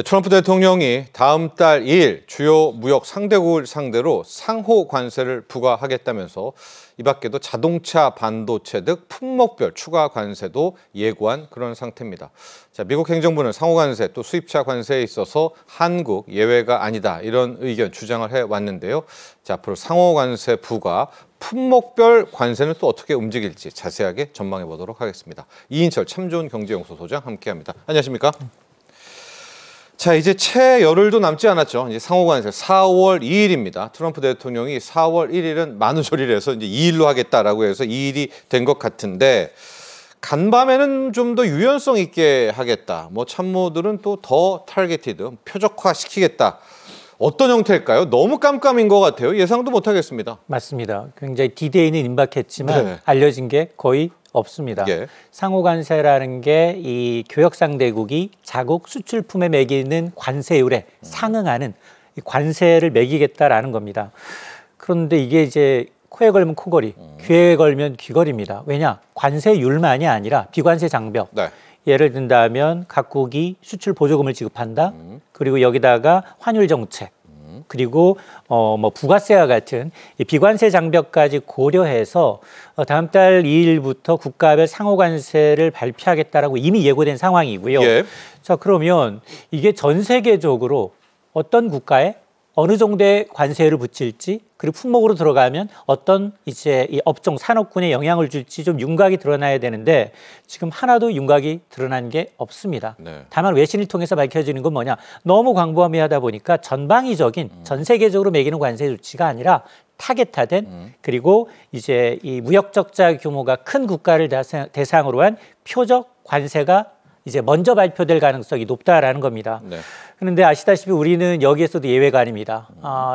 트럼프 대통령이 다음 달 2일 주요 무역 상대국을 상대로 상호 관세를 부과하겠다면서 이 밖에도 자동차, 반도체 등 품목별 추가 관세도 예고한 그런 상태입니다. 자, 미국 행정부는 상호 관세 또 수입차 관세에 있어서 한국 예외가 아니다 이런 의견 주장을 해왔는데요. 자, 앞으로 상호 관세 부과, 품목별 관세는 또 어떻게 움직일지 자세하게 전망해 보도록 하겠습니다. 이인철 참 좋은 경제연구소 소장 함께합니다. 안녕하십니까? 자, 이제 채 열흘도 남지 않았죠. 이제 상호관세 4월 2일입니다. 트럼프 대통령이 4월 1일은 만우절이라 해서 이제 2일로 하겠다라고 해서 2일이 된 것 같은데 간밤에는 좀 더 유연성 있게 하겠다. 뭐 참모들은 또 더 타겟티드, 표적화 시키겠다. 어떤 형태일까요? 너무 깜깜인 것 같아요. 예상도 못 하겠습니다. 맞습니다. 굉장히 디데이는 임박했지만 네. 알려진 게 거의 없습니다. 예. 상호관세라는 게 이 교역상대국이 자국 수출품에 매기는 관세율에 상응하는 이 관세를 매기겠다라는 겁니다. 그런데 이게 이제 코에 걸면 코걸이, 귀에 걸면 귀걸이입니다. 왜냐? 관세율만이 아니라 비관세 장벽. 네. 예를 든다면 각국이 수출 보조금을 지급한다. 그리고 여기다가 환율 정책. 그리고 뭐 부가세와 같은 이 비관세 장벽까지 고려해서 다음 달 2일부터 국가별 상호관세를 발표하겠다라고 이미 예고된 상황이고요. 예. 자, 그러면 이게 전 세계적으로 어떤 국가에 어느 정도의 관세를 붙일지, 그리고 품목으로 들어가면 어떤 이제 이 업종 산업군에 영향을 줄지 좀 윤곽이 드러나야 되는데 지금 하나도 윤곽이 드러난 게 없습니다. 네. 다만 외신을 통해서 밝혀지는 건 뭐냐? 너무 광범위하다 보니까 전방위적인 전 세계적으로 매기는 관세 조치가 아니라 타겟화된 그리고 이제 이 무역 적자 규모가 큰 국가를 대상으로 한 표적 관세가 이제 먼저 발표될 가능성이 높다라는 겁니다. 네. 그런데 아시다시피 우리는 여기에서도 예외가 아닙니다.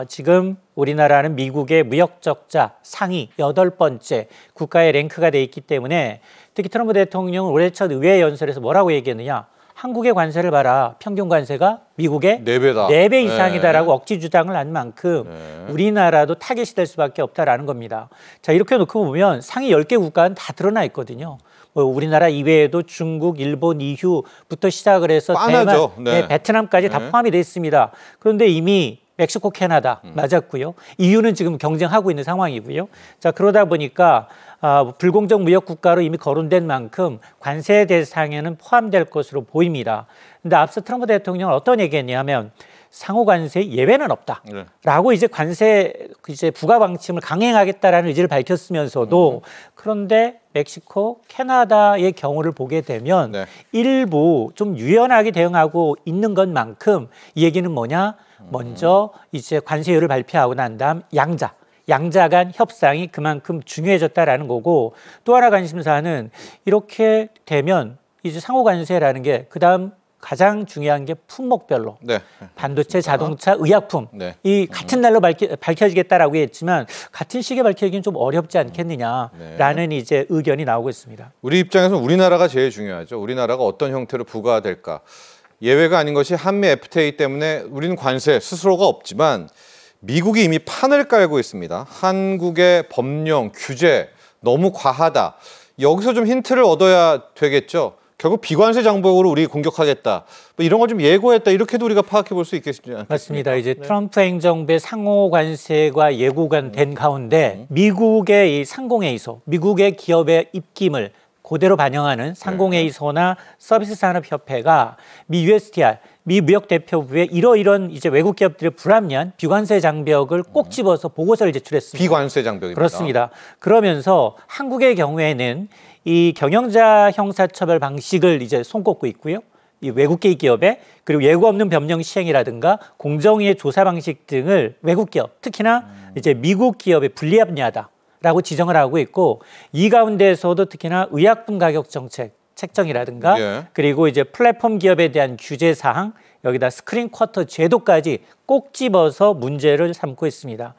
지금 우리나라는 미국의 무역 적자 상위 8번째 국가의 랭크가 돼 있기 때문에 특히 트럼프 대통령은 올해 첫 의회 연설에서 뭐라고 얘기했느냐. 한국의 관세를 봐라. 평균 관세가 미국의 4배다. 4배 이상이다라고 억지 주장을 한 만큼 우리나라도 타겟이 될 수밖에 없다라는 겁니다. 자, 이렇게 놓고 보면 상위 10개 국가는 다 드러나 있거든요. 뭐 우리나라 이외에도 중국, 일본, EU부터 시작을 해서 뻔하죠. 대만, 네. 베트남까지 다 포함이 돼 있습니다. 그런데 이미 멕시코, 캐나다 맞았고요. EU는 지금 경쟁하고 있는 상황이고요. 자, 그러다 보니까 불공정 무역 국가로 이미 거론된 만큼 관세 대상에는 포함될 것으로 보입니다. 근데 앞서 트럼프 대통령은 어떤 얘기했냐면 상호 관세 예외는 없다라고 이제 관세 이제 부가 방침을 강행하겠다라는 의지를 밝혔으면서도 그런데 멕시코, 캐나다의 경우를 보게 되면 네. 일부 좀 유연하게 대응하고 있는 것만큼 이 얘기는 뭐냐? 먼저 이제 관세율을 발표하고 난 다음 양자 간 협상이 그만큼 중요해졌다라는 거고 또 하나 관심사는 이렇게 되면 이제 상호 관세라는 게 그다음 가장 중요한 게 품목별로 네. 반도체, 자동차, 의약품 네. 이 같은 날로 밝혀지겠다라고 했지만 같은 시기에 밝히기는 좀 어렵지 않겠느냐라는 이제 의견이 나오고 있습니다. 우리 입장에서는 우리나라가 제일 중요하죠. 우리나라가 어떤 형태로 부과될까. 예외가 아닌 것이 한미 FTA 때문에 우리는 관세 스스로가 없지만 미국이 이미 판을 깔고 있습니다. 한국의 법령, 규제 너무 과하다. 여기서 좀 힌트를 얻어야 되겠죠. 결국 비관세 장벽으로 우리 공격하겠다. 뭐 이런 걸 좀 예고했다. 이렇게도 우리가 파악해 볼 수 있겠지 않습니까? 맞습니다. 이제 트럼프 행정부의 상호 관세가 예고가 된 가운데 미국의 이 상공회의소, 미국의 기업의 입김을 그대로 반영하는 상공회의소나 서비스 산업협회가 미 USTR, 미 무역대표부에 이런 이제 외국 기업들의 불합리한 비관세 장벽을 꼭 집어서 보고서를 제출했습니다. 비관세 장벽입니다. 그렇습니다. 그러면서 한국의 경우에는 이 경영자 형사처벌 방식을 이제 손꼽고 있고요. 이 외국계 기업에 그리고 예고 없는 변경 시행이라든가 공정위의 조사 방식 등을 외국 기업, 특히나 이제 미국 기업에 불리합리하다라고 지정을 하고 있고 이 가운데에서도 특히나 의약품 가격 정책 책정이라든가 예. 그리고 이제 플랫폼 기업에 대한 규제 사항 여기다 스크린 쿼터 제도까지 꼭 집어서 문제를 삼고 있습니다.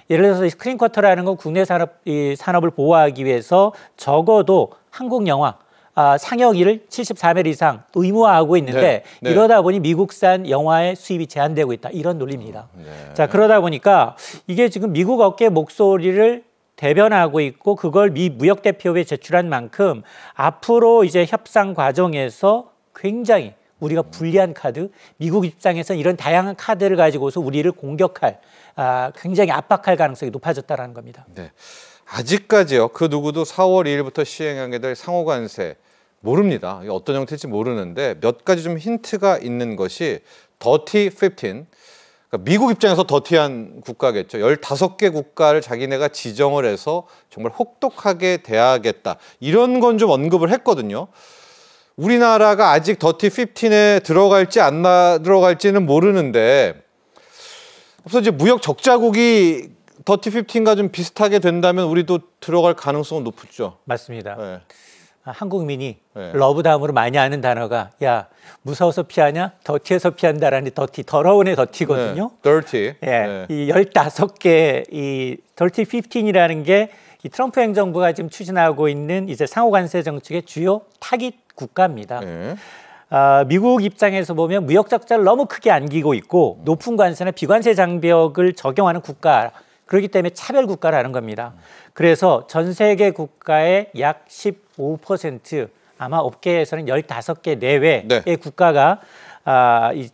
예를 들어서 스크린 쿼터라는 건 국내 산업을 보호하기 위해서 적어도 한국 영화 상영일을 74일 이상 의무화하고 있는데 네. 이러다 보니 미국산 영화의 수입이 제한되고 있다. 이런 논리입니다. 네. 자, 그러다 보니까 이게 지금 미국 업계 목소리를 대변하고 있고 그걸 미 무역대표부에 제출한 만큼 앞으로 이제 협상 과정에서 굉장히 우리가 불리한 카드, 미국 입장에서는 이런 다양한 카드를 가지고서 우리를 공격할, 굉장히 압박할 가능성이 높아졌다는 겁니다. 네. 아직까지요. 그 누구도 4월 2일부터 시행하게 될 상호관세 모릅니다. 어떤 형태일지 모르는데 몇 가지 좀 힌트가 있는 것이 더티 15. 그러니까 미국 입장에서 더티한 국가겠죠. 15개 국가를 자기네가 지정을 해서 정말 혹독하게 대하겠다. 이런 건 좀 언급을 했거든요. 우리나라가 아직 더티 15에 들어갈지 안 들어갈지는 모르는데 앞서 이제 무역 적자국이 더티 15과 좀 비슷하게 된다면 우리도 들어갈 가능성은 높죠. 맞습니다. 네. 한국민이 네. 러브 다음으로 많이 하는 단어가 야 무서워서 피하냐? 더티해서 피한다라는 더티, 더러운의 더티거든요. 네. dirty. 예, 네. 이 15개 이 더티 15이라는 게 이 트럼프 행정부가 지금 추진하고 있는 이제 상호관세 정책의 주요 타깃 국가입니다. 네. 미국 입장에서 보면 무역 적자를 너무 크게 안기고 있고 높은 관세나 비관세 장벽을 적용하는 국가, 그렇기 때문에 차별 국가라는 겁니다. 그래서 전 세계 국가의 약 15%, 아마 업계에서는 15개 내외의 네. 국가가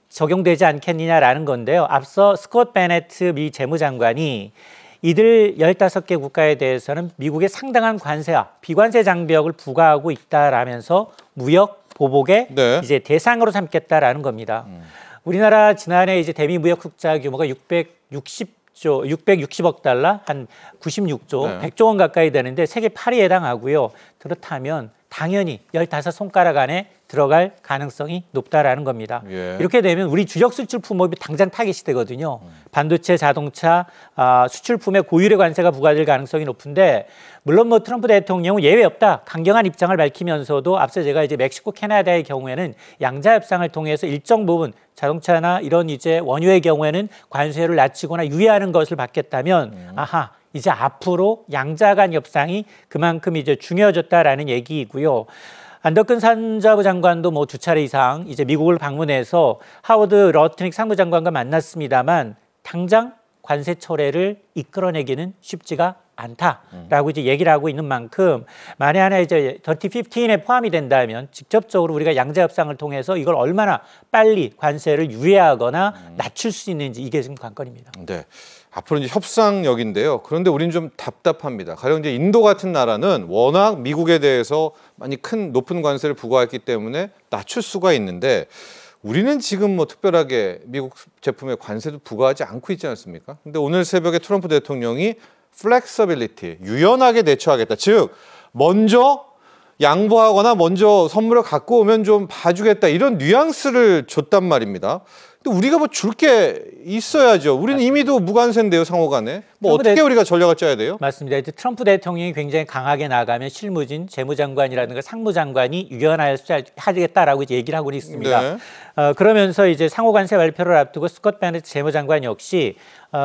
적용되지 않겠느냐라는 건데요. 앞서 스콧 베네트 미 재무장관이 이들 15개 국가에 대해서는 미국의 상당한 관세와 비관세 장벽을 부과하고 있다라면서 무역 보복의 네. 이제 대상으로 삼겠다라는 겁니다. 우리나라 지난해 이제 대미 무역 흑자 규모가 660억 달러, 한 96조, 네. 100조 원 가까이 되는데 세계 8위에 해당하고요. 그렇다면 당연히 15손가락 안에 들어갈 가능성이 높다라는 겁니다. 예. 이렇게 되면 우리 주력 수출 품목이 당장 타깃이 되거든요. 반도체, 자동차, 수출품에 고율의 관세가 부과될 가능성이 높은데 물론 뭐 트럼프 대통령은 예외 없다, 강경한 입장을 밝히면서도 앞서 제가 이제 멕시코, 캐나다의 경우에는 양자 협상을 통해서 일정 부분 자동차나 이런 이제 원유의 경우에는 관세를 낮추거나 유예하는 것을 받겠다면 아하, 이제 앞으로 양자 간 협상이 그만큼 이제 중요해졌다라는 얘기이고요. 안더큰 산자부 장관도 뭐 2차례 이상 이제 미국을 방문해서 하워드 러트닉 상무장관과 만났습니다만 당장 관세 철회를 이끌어내기는 쉽지가 않다라고 이제 얘기를 하고 있는 만큼 만에 하나 이제 더티 15에 포함이 된다면 직접적으로 우리가 양자 협상을 통해서 이걸 얼마나 빨리 관세를 유예하거나 낮출 수 있는지 이게 지금 관건입니다. 네. 앞으로 이제 협상력인데요. 그런데 우리는 좀 답답합니다. 가령 이제 인도 같은 나라는 워낙 미국에 대해서 많이 높은 관세를 부과했기 때문에 낮출 수가 있는데 우리는 지금 뭐 특별하게 미국 제품에 관세도 부과하지 않고 있지 않습니까? 근데 오늘 새벽에 트럼프 대통령이 flexibility, 유연하게 대처하겠다. 즉, 먼저 양보하거나 먼저 선물을 갖고 오면 좀 봐주겠다. 이런 뉘앙스를 줬단 말입니다. 근데 우리가 뭐 줄 게 있어야죠. 우리는 이미도 무관세인데요, 상호간에. 뭐 어떻게 우리가 전략을 짜야 돼요? 맞습니다. 이제 트럼프 대통령이 굉장히 강하게 나가면 실무진, 재무장관이라든가 상무장관이 유연하겠다라고 이제 얘기를 하고 있습니다. 네. 그러면서 이제 상호관세 발표를 앞두고 스콧 베네트 재무장관 역시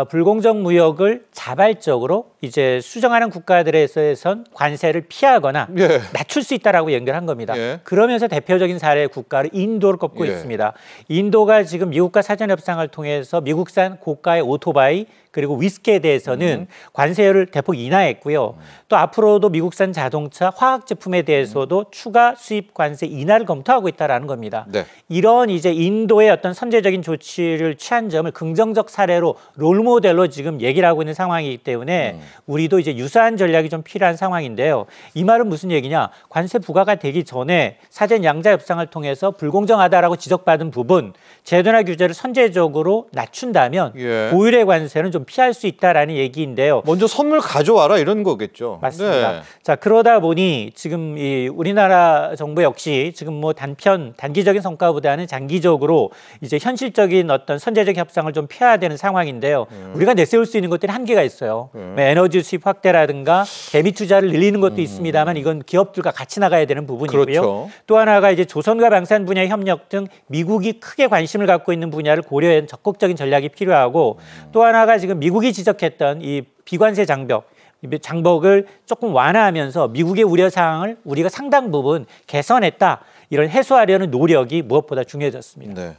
불공정 무역을 자발적으로 이제 수정하는 국가들에선 관세를 피하거나 예. 낮출 수 있다라고 연결한 겁니다. 예. 그러면서 대표적인 사례 국가를 인도를 꼽고 예. 있습니다. 인도가 지금 미국과 사전 협상을 통해서 미국산 고가의 오토바이 그리고 위스키에 대해서는 관세율을 대폭 인하했고요. 또 앞으로도 미국산 자동차, 화학 제품에 대해서도 추가 수입 관세 인하를 검토하고 있다라는 겁니다. 네. 이런 이제 인도의 어떤 선제적인 조치를 취한 점을 긍정적 사례로 롤모델로 지금 얘기를 하고 있는 상황이기 때문에 우리도 이제 유사한 전략이 좀 필요한 상황인데요. 이 말은 무슨 얘기냐? 관세 부과가 되기 전에 사전 양자 협상을 통해서 불공정하다라고 지적받은 부분, 제도나 규제를 선제적으로 낮춘다면 예. 고율의 관세는 좀 피할 수 있다라는 얘기인데요. 먼저 선물 가져와라 이런 거겠죠. 맞습니다. 네. 자, 그러다 보니 지금 이 우리나라 정부 역시 지금 뭐 단기적인 성과보다는 장기적으로 이제 현실적인 어떤 선제적 협상을 좀 펴야 되는 상황인데요. 우리가 내세울 수 있는 것들이 한계가 있어요. 에너지 수입 확대라든가 개미 투자를 늘리는 것도 있습니다만 이건 기업들과 같이 나가야 되는 부분이고요. 그렇죠. 또 하나가 이제 조선과 방산 분야 협력 등 미국이 크게 관심을 갖고 있는 분야를 고려한 적극적인 전략이 필요하고 또 하나가 지금 미국이 지적했던 이 비관세 장벽을 조금 완화하면서 미국의 우려사항을 우리가 상당 부분 개선했다. 이런 해소하려는 노력이 무엇보다 중요해졌습니다. 네.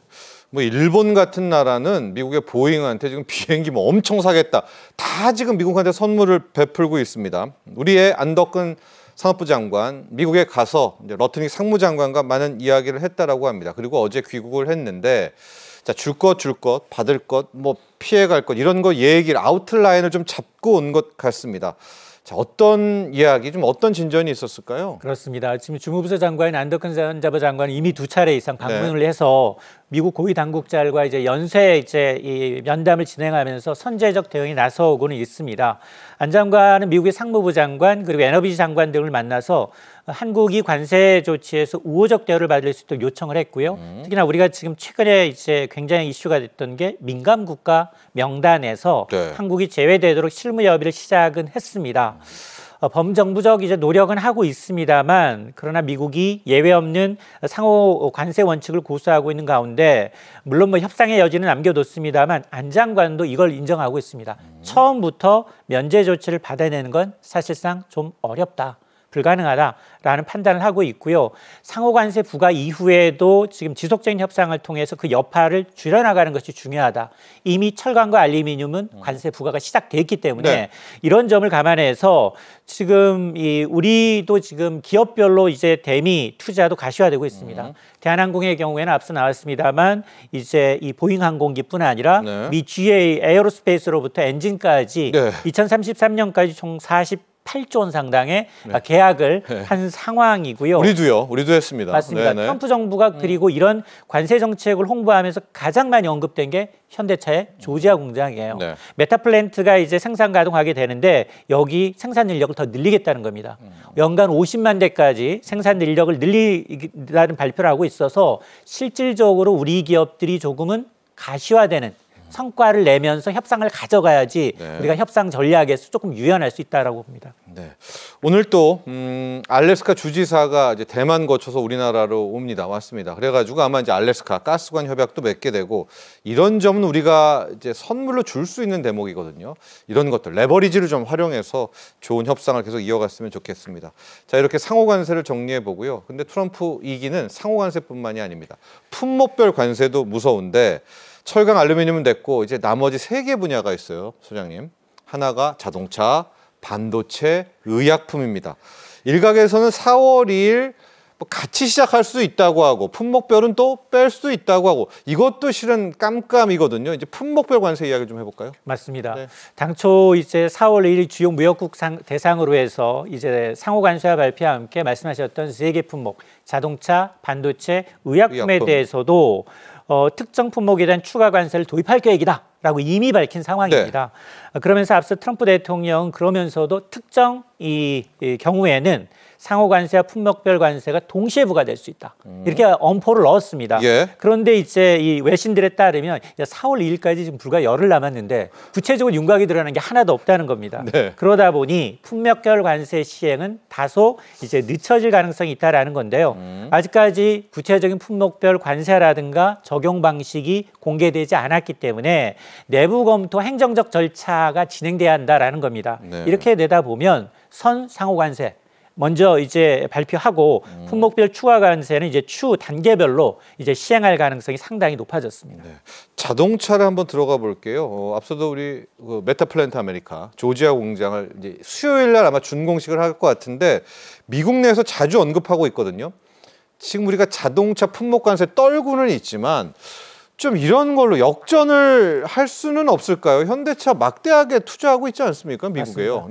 뭐 일본 같은 나라는 미국의 보잉한테 지금 비행기 뭐 엄청 사겠다. 다 지금 미국한테 선물을 베풀고 있습니다. 우리의 안덕근 산업부 장관 미국에 가서 이제 러트닉 상무장관과 많은 이야기를 했다라고 합니다. 그리고 어제 귀국을 했는데 자, 줄 것, 받을 것, 뭐 피해갈 것 이런 거 얘기를 아웃라인을 좀 잡고 온 것 같습니다. 자, 어떤 이야기, 좀 어떤 진전이 있었을까요? 그렇습니다. 지금 주무부서 장관인 안덕근 산자부 장관은 이미 2차례 이상 방문을 해서 미국 고위 당국자들과 이제 연쇄 이 면담을 진행하면서 선제적 대응에 나서고는 있습니다. 안 장관은 미국의 상무부 장관 그리고 에너지 장관 등을 만나서 한국이 관세 조치에서 우호적 대우를 받을 수 있도록 요청을 했고요. 특히나 우리가 지금 최근에 이제 굉장히 이슈가 됐던 게 민감 국가 명단에서 한국이 제외되도록 실무 협의를 시작은 했습니다. 범정부적 이제 노력은 하고 있습니다만 그러나 미국이 예외 없는 상호 관세 원칙을 고수하고 있는 가운데 물론 뭐 협상의 여지는 남겨뒀습니다만 안 장관도 이걸 인정하고 있습니다. 처음부터 면제 조치를 받아내는 건 사실상 좀 어렵다. 불가능하다라는 판단을 하고 있고요. 상호관세 부과 이후에도 지금 지속적인 협상을 통해서 그 여파를 줄여나가는 것이 중요하다. 이미 철강과 알루미늄은 관세 부과가 시작됐기 때문에 이런 점을 감안해서 지금 우리도 지금 기업별로 이제 대미 투자도 가시화되고 있습니다. 대한항공의 경우에는 앞서 나왔습니다만 이제 이 보잉 항공기뿐 아니라 미 GA 에어로스페이스로부터 엔진까지 2033년까지 총 48조 원 상당의 계약을 한 상황이고요. 우리도 했습니다. 맞습니다. 트럼프 정부가 그리고 이런 관세 정책을 홍보하면서 가장 많이 언급된 게 현대차의 조지아 공장이에요. 메타플랜트가 이제 생산 가동하게 되는데 여기 생산 인력을 더 늘리겠다는 겁니다. 연간 50만 대까지 생산 인력을 늘리라는 발표를 하고 있어서 실질적으로 우리 기업들이 조금은 가시화되는 성과를 내면서 협상을 가져가야지 우리가 협상 전략에서 조금 유연할 수 있다라고 봅니다. 오늘 또 알래스카 주지사가 이제 대만 거쳐서 우리나라로 왔습니다. 그래가지고 아마 이제 알래스카 가스관 협약도 맺게 되고 이런 점은 우리가 이제 선물로 줄 수 있는 대목이거든요. 이런 것들 레버리지를 좀 활용해서 좋은 협상을 계속 이어갔으면 좋겠습니다. 자, 이렇게 상호 관세를 정리해 보고요. 근데 트럼프 이기는 상호 관세뿐만이 아닙니다. 품목별 관세도 무서운데. 철강 알루미늄은 됐고 이제 나머지 3개 분야가 있어요, 소장님. 하나가 자동차, 반도체, 의약품입니다. 일각에서는 4월 2일 같이 시작할 수 있다고 하고 품목별은 또 뺄 수도 있다고 하고 이것도 실은 깜깜이거든요. 이제 품목별 관세 이야기 좀 해볼까요? 맞습니다. 당초 이제 4월 1일 주요 무역국 대상으로 해서 이제 상호 관세와 발표와 함께 말씀하셨던 3개 품목, 자동차, 반도체, 의약품에 대해서도 특정 품목에 대한 추가 관세를 도입할 계획이다라고 이미 밝힌 상황입니다. 그러면서 앞서 트럼프 대통령 그러면서도 특정 이 경우에는 상호 관세와 품목별 관세가 동시에 부과될 수 있다. 이렇게 엄포를 넣었습니다. 그런데 이제 이 외신들에 따르면 4월 2일까지 지금 불과 열흘 남았는데 구체적으로 윤곽이 드러나는 게 하나도 없다는 겁니다. 그러다 보니 품목별 관세 시행은 다소 이제 늦춰질 가능성이 있다라는 건데요. 아직까지 구체적인 품목별 관세라든가 적용 방식이 공개되지 않았기 때문에 내부 검토 행정적 절차가 진행돼야 한다라는 겁니다. 이렇게 되다 보면 선 상호 관세 먼저 이제 발표하고 품목별 추가 관세는 이제 추 단계별로 이제 시행할 가능성이 상당히 높아졌습니다. 자동차를 한번 들어가 볼게요. 앞서도 우리 메타플랜트 아메리카 조지아 공장을 이제 수요일 날 아마 준공식을 할 것 같은데 미국 내에서 자주 언급하고 있거든요. 지금 우리가 자동차 품목 관세 떨고는 있지만 좀 이런 걸로 역전을 할 수는 없을까요? 현대차 막대하게 투자하고 있지 않습니까? 미국에요.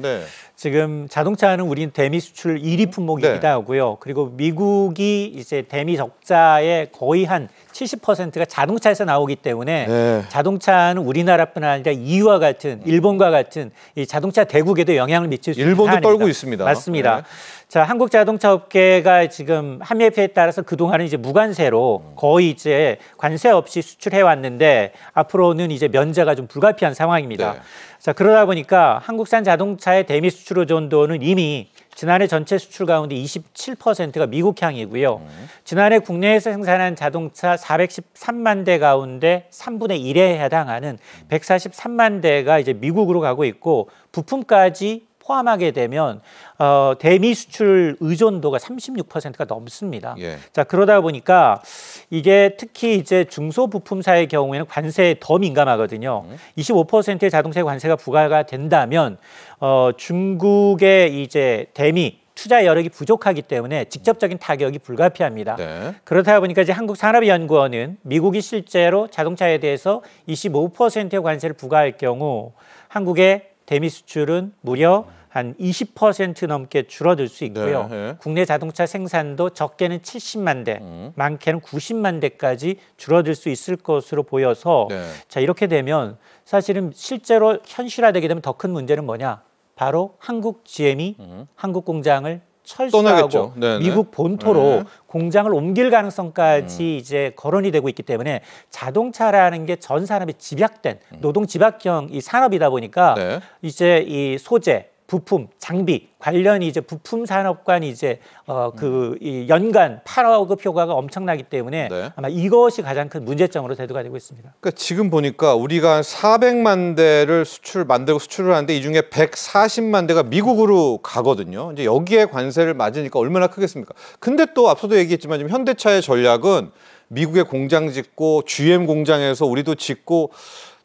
지금 자동차는 우리는 대미 수출 1위 품목이기도 하고요. 그리고 미국이 이제 대미 적자의 거의 한 70%가 자동차에서 나오기 때문에 자동차는 우리나라뿐 아니라 EU와 같은 일본과 같은 이 자동차 대국에도 영향을 미칠 수 있는 일본도 사안입니다. 떨고 있습니다. 맞습니다. 자, 한국 자동차 업계가 지금 한미FTA에 따라서 그동안은 이제 무관세로 거의 이제 관세 없이 수출해 왔는데 앞으로는 이제 면제가 좀 불가피한 상황입니다. 자, 그러다 보니까 한국산 자동차의 대미 수출 의존도는 이미 지난해 전체 수출 가운데 27%가 미국향이고요. 지난해 국내에서 생산한 자동차 413만 대 가운데 3분의 1에 해당하는 143만 대가 이제 미국으로 가고 있고 부품까지 포함하게 되면 대미 수출 의존도가 36%가 넘습니다. 예. 자, 그러다 보니까 이게 특히 이제 중소부품사의 경우에는 관세에 더 민감하거든요. 25%의 자동차 관세가 부과가 된다면 중국의 이제 대미 투자 여력이 부족하기 때문에 직접적인 타격이 불가피합니다. 네. 그렇다 보니까 이제 한국산업연구원은 미국이 실제로 자동차에 대해서 25%의 관세를 부과할 경우 한국의 대미 수출은 무려 한 20% 넘게 줄어들 수 있고요. 네. 국내 자동차 생산도 적게는 70만 대, 많게는 90만 대까지 줄어들 수 있을 것으로 보여서 네. 자, 이렇게 되면 사실은 실제로 현실화되게 되면 더 큰 문제는 뭐냐? 바로 한국 GM이 한국 공장을 철수하고 떠나겠죠. 네네. 미국 본토로 네. 공장을 옮길 가능성까지 이제 거론이 되고 있기 때문에 자동차라는 게 전 산업이 집약된 노동 집약형 이 산업이다 보니까 네. 이제 이 소재, 부품, 장비 관련 이제 부품 산업관 이제 이 연간 8억의 효과가 엄청나기 때문에 네. 아마 이것이 가장 큰 문제점으로 대두가 되고 있습니다. 그러니까 지금 보니까 우리가 한 400만 대를 만들고 수출을 하는데 이 중에 140만 대가 미국으로 가거든요. 이제 여기에 관세를 맞으니까 얼마나 크겠습니까? 근데 또 앞서도 얘기했지만 지금 현대차의 전략은 미국에 공장 짓고 GM 공장에서 우리도 짓고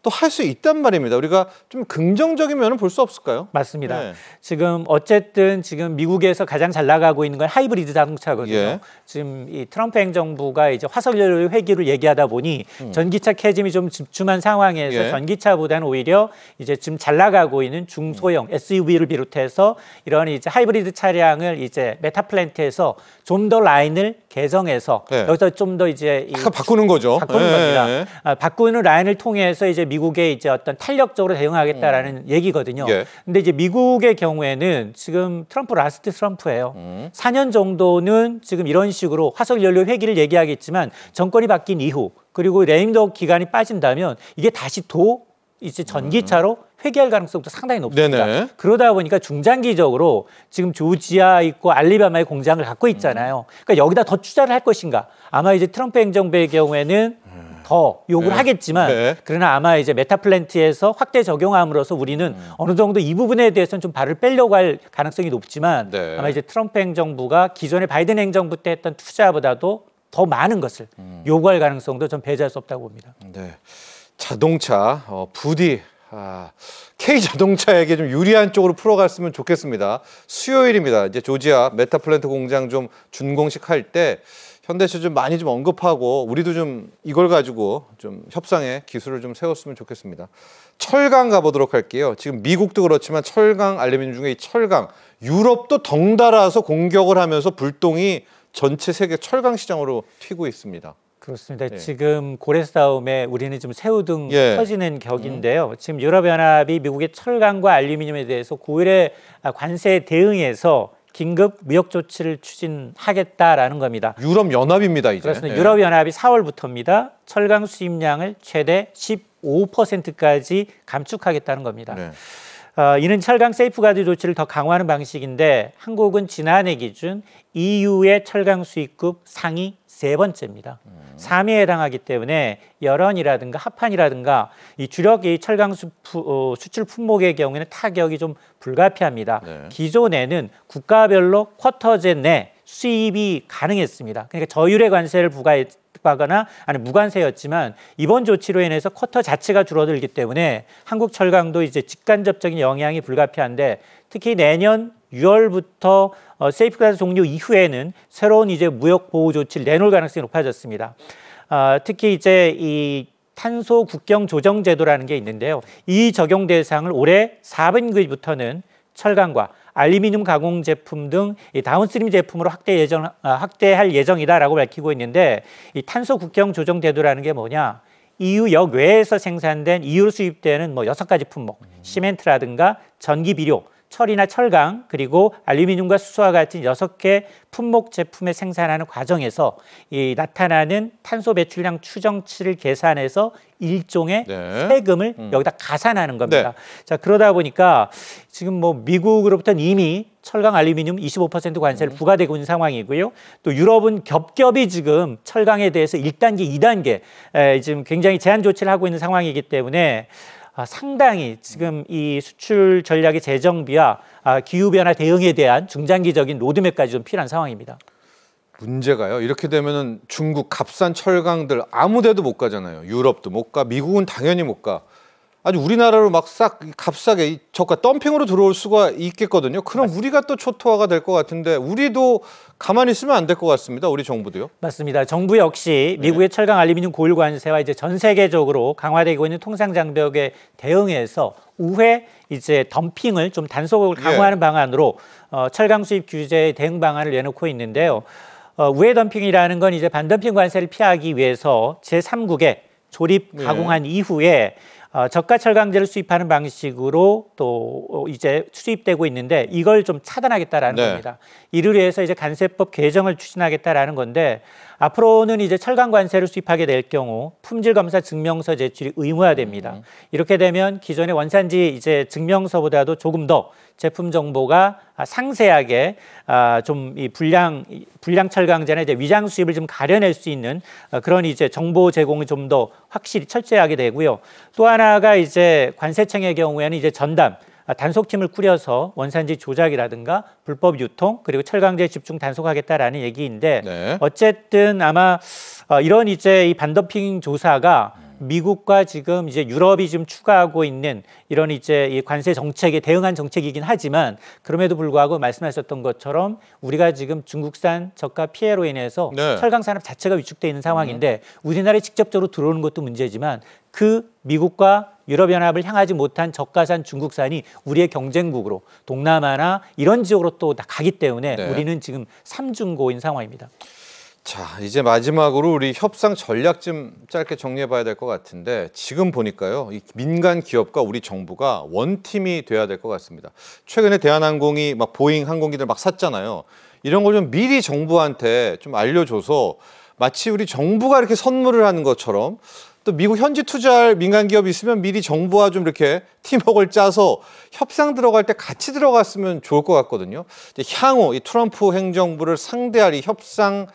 또 할 수 있단 말입니다. 우리가 좀 긍정적인 면은 볼 수 없을까요? 맞습니다. 네. 지금 어쨌든 지금 미국에서 가장 잘 나가고 있는 건 하이브리드 자동차거든요. 예. 지금 이 트럼프 행정부가 이제 화석연료 회귀를 얘기하다 보니 전기차 캐즘이 좀 집중한 상황에서 예. 전기차보다는 오히려 이제 지금 잘 나가고 있는 중소형 SUV를 비롯해서 이런 이제 하이브리드 차량을 이제 메타 플랜트에서 좀 더 라인을 개성해서 네. 여기서 좀 더 이제 약간 바꾸는 거죠. 바꾸는 예, 겁니다. 예. 바꾸는 라인을 통해서 이제 미국의 이제 어떤 탄력적으로 대응하겠다라는 얘기거든요. 예. 근데 이제 미국의 경우에는 지금 트럼프 라스트 트럼프예요. 4년 정도는 지금 이런 식으로 화석 연료 회기를 얘기하겠지만 정권이 바뀐 이후 그리고 레임덕 기간이 빠진다면 이게 다시 이제 전기차로 회귀할 가능성도 상당히 높습니다. 네네. 그러다 보니까 중장기적으로 지금 조지아 있고 알리바마의 공장을 갖고 있잖아요. 그러니까 여기다 더 투자를 할 것인가? 아마 이제 트럼프 행정부의 경우에는 더 요구를 네. 하겠지만 네. 그러나 아마 이제 메타 플랜트에서 확대 적용함으로써 우리는 어느 정도 이 부분에 대해서는 좀 발을 빼려고 할 가능성이 높지만 네. 아마 이제 트럼프 행정부가 기존의 바이든 행정부 때 했던 투자보다도 더 많은 것을 요구할 가능성도 좀 배제할 수 없다고 봅니다. 네. 자동차 부디 K 자동차에게 좀 유리한 쪽으로 풀어갔으면 좋겠습니다. 수요일입니다. 이제 조지아 메타 플랜트 공장 좀 준공식 할 때 현대차 좀 많이 좀 언급하고 우리도 좀 이걸 가지고 좀 협상의 기술을 좀 세웠으면 좋겠습니다. 철강 가보도록 할게요. 지금 미국도 그렇지만 철강, 알루미늄 중에 이 철강, 유럽도 덩달아서 공격을 하면서 불똥이 전체 세계 철강 시장으로 튀고 있습니다. 그렇습니다. 예. 지금 고래 싸움에 우리는 좀 새우등 예. 터지는 격인데요. 지금 유럽연합이 미국의 철강과 알루미늄에 대해서 고율의 관세에 대응해서 긴급 무역 조치를 추진하겠다라는 겁니다. 유럽 연합입니다, 이제. 그렇습니다. 예. 유럽연합이 4월부터입니다. 철강 수입량을 최대 15%까지 감축하겠다는 겁니다. 네. 이는 철강 세이프가드 조치를 더 강화하는 방식인데 한국은 지난해 기준 EU의 철강 수입국 상위 3번째입니다. 3위에 해당하기 때문에 열원이라든가 합판이라든가 이 주력 이 철강 수출 품목의 경우에는 타격이 좀 불가피합니다. 네. 기존에는 국가별로 쿼터제 내 수입이 가능했습니다. 그러니까 저율의 관세를 부과하거나 아니 무관세였지만 이번 조치로 인해서 쿼터 자체가 줄어들기 때문에 한국 철강도 이제 직간접적인 영향이 불가피한데 특히 내년 6월부터 세이프가드 종료 이후에는 새로운 이제 무역 보호 조치를 내놓을 가능성이 높아졌습니다. 특히 이제 이 탄소 국경 조정 제도라는 게 있는데요. 이 적용 대상을 올해 4분기부터는 철강과 알루미늄 가공 제품 등 이 다운스트림 제품으로 확대할 예정이다라고 밝히고 있는데 이 탄소 국경 조정 제도라는 게 뭐냐? EU 역외에서 생산된 EU로 수입되는 6가지 품목, 시멘트라든가 전기 비료, 철이나 철강 그리고 알루미늄과 수소와 같은 6개 품목 제품을 생산하는 과정에서 이 나타나는 탄소 배출량 추정치를 계산해서 일종의 네. 세금을 여기다 가산하는 겁니다. 네. 자, 그러다 보니까 지금 미국으로부터는 이미 철강, 알루미늄 25% 관세를 부과되고 있는 상황이고요. 또 유럽은 겹겹이 지금 철강에 대해서 1단계, 2단계 지금 굉장히 제한 조치를 하고 있는 상황이기 때문에 상당히 지금 이 수출 전략의 재정비와 기후변화 대응에 대한 중장기적인 로드맵까지 좀 필요한 상황입니다. 문제가요. 이렇게 되면은 중국 값싼 철강들 아무데도 못 가잖아요. 유럽도 못 가, 미국은 당연히 못 가. 아주 우리나라로 막 싹 값싸게 이 저가 덤핑으로 들어올 수가 있겠거든요. 그럼 맞습니다. 우리가 또 초토화가 될 것 같은데 우리도 가만히 있으면 안 될 것 같습니다. 우리 정부도요. 맞습니다. 정부 역시 미국의 철강 알루미늄 고율 관세와 이제 전 세계적으로 강화되고 있는 통상 장벽에 대응해서 우회 이제 덤핑을 좀 단속을 강화하는 방안으로 철강 수입 규제 대응 방안을 내놓고 있는데요. 우회 덤핑이라는 건 이제 반덤핑 관세를 피하기 위해서 제3국에 조립 가공한 이후에 저가 철강제를 수입하는 방식으로 또 이제 수입되고 있는데 이걸 좀 차단하겠다라는 겁니다. 이를 위해서 이제 관세법 개정을 추진하겠다라는 건데 앞으로는 이제 철강 관세를 수입하게 될 경우 품질 검사 증명서 제출이 의무화됩니다. 이렇게 되면 기존의 원산지 이제 증명서보다도 조금 더 제품 정보가 상세하게 좀 이 불량 철강제나 이제 위장 수입을 좀 가려낼 수 있는 그런 이제 정보 제공이 좀 더 확실히 철저하게 되고요. 또 하나가 이제 관세청의 경우에는 이제 전담 단속팀을 꾸려서 원산지 조작이라든가 불법 유통 그리고 철강제 집중 단속하겠다라는 얘기인데 어쨌든 아마 이런 이제 이 반덤핑 조사가 미국과 지금 이제 유럽이 지금 추가하고 있는 이런 이제 이 관세 정책에 대응한 정책이긴 하지만 그럼에도 불구하고 말씀하셨던 것처럼 우리가 지금 중국산 저가 피해로 인해서 철강 산업 자체가 위축돼 있는 상황인데 우리나라에 직접적으로 들어오는 것도 문제지만 그 미국과 유럽연합을 향하지 못한 저가산 중국산이 우리의 경쟁국으로 동남아나 이런 지역으로 또 가기 때문에 우리는 지금 삼중고인 상황입니다. 자, 이제 마지막으로 우리 협상 전략 좀 짧게 정리해 봐야 될 것 같은데 지금 보니까요. 이 민간 기업과 우리 정부가 원팀이 돼야 될 것 같습니다. 최근에 대한항공이 막 보잉 항공기들 막 샀잖아요. 이런 걸 좀 미리 정부한테 좀 알려줘서 마치 우리 정부가 이렇게 선물을 하는 것처럼 또 미국 현지 투자할 민간 기업이 있으면 미리 정부와 좀 이렇게 팀워크를 짜서 협상 들어갈 때 같이 들어갔으면 좋을 것 같거든요. 향후 이 트럼프 행정부를 상대할 이 협상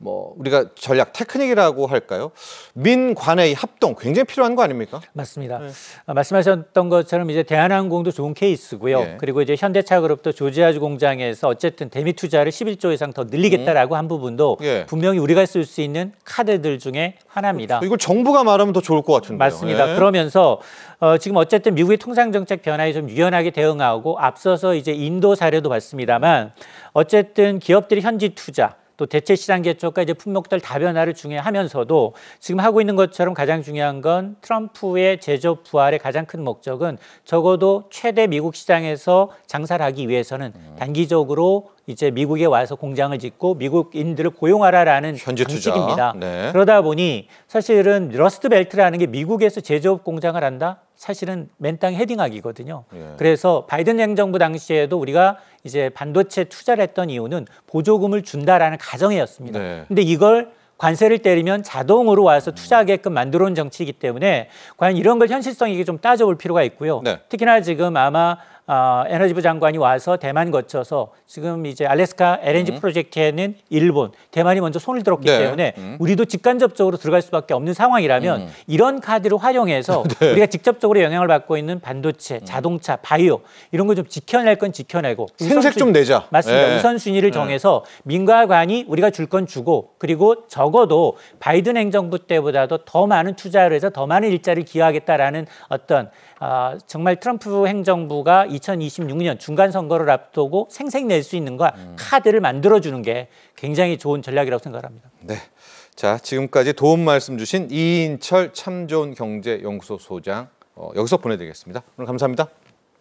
우리가 전략 테크닉이라고 할까요? 민관의 합동 굉장히 필요한 거 아닙니까? 맞습니다. 말씀하셨던 것처럼 이제 대한항공도 좋은 케이스고요. 그리고 이제 현대차그룹도 조지아주 공장에서 어쨌든 대미 투자를 11조 이상 더 늘리겠다라고 한 부분도 분명히 우리가 쓸 수 있는 카드들 중에 하나입니다. 이걸 정부가 말하면 더 좋을 것 같은데요. 맞습니다. 그러면서 지금 어쨌든 미국의 통상정책 변화에 좀 유연하게 대응하고 앞서서 이제 인도 사례도 봤습니다만 어쨌든 기업들이 현지 투자 또 대체 시장 개척과 이제 품목들 다변화를 중요하면서도 지금 하고 있는 것처럼 가장 중요한 건 트럼프의 제조 부활의 가장 큰 목적은 적어도 최대 미국 시장에서 장사를 하기 위해서는 단기적으로 이제 미국에 와서 공장을 짓고 미국인들을 고용하라라는 현지 방식입니다. 투자. 그러다 보니 사실은 러스트 벨트라는 게 미국에서 제조업 공장을 한다? 사실은 맨땅 헤딩하기거든요. 그래서 바이든 행정부 당시에도 우리가 이제 반도체 투자를 했던 이유는 보조금을 준다라는 가정이었습니다. 근데 이걸 관세를 때리면 자동으로 와서 투자하게끔 만들어 온 정치이기 때문에 과연 이런 걸 현실성 있게 좀 따져볼 필요가 있고요. 특히나 지금 아마 에너지부 장관이 와서 대만 거쳐서 지금 이제 알래스카 LNG 프로젝트에는 일본, 대만이 먼저 손을 들었기 때문에 우리도 직간접적으로 들어갈 수밖에 없는 상황이라면 이런 카드를 활용해서 우리가 직접적으로 영향을 받고 있는 반도체, 자동차, 바이오 이런 걸 좀 지켜낼 건 지켜내고 생색 좀 내자. 맞습니다. 우선순위를 정해서 민간관이 우리가 줄 건 주고 그리고 적어도 바이든 행정부 때보다도 더 많은 투자를 해서 더 많은 일자리를 기여하겠다라는 어떤 정말 트럼프 행정부가 2026년 중간선거를 앞두고 생색낼 수 있는 카드를 만들어주는 게 굉장히 좋은 전략이라고 생각합니다. 네. 자, 지금까지 도움 말씀 주신 이인철 참 좋은 경제연구소 소장 여기서 보내드리겠습니다. 오늘 감사합니다.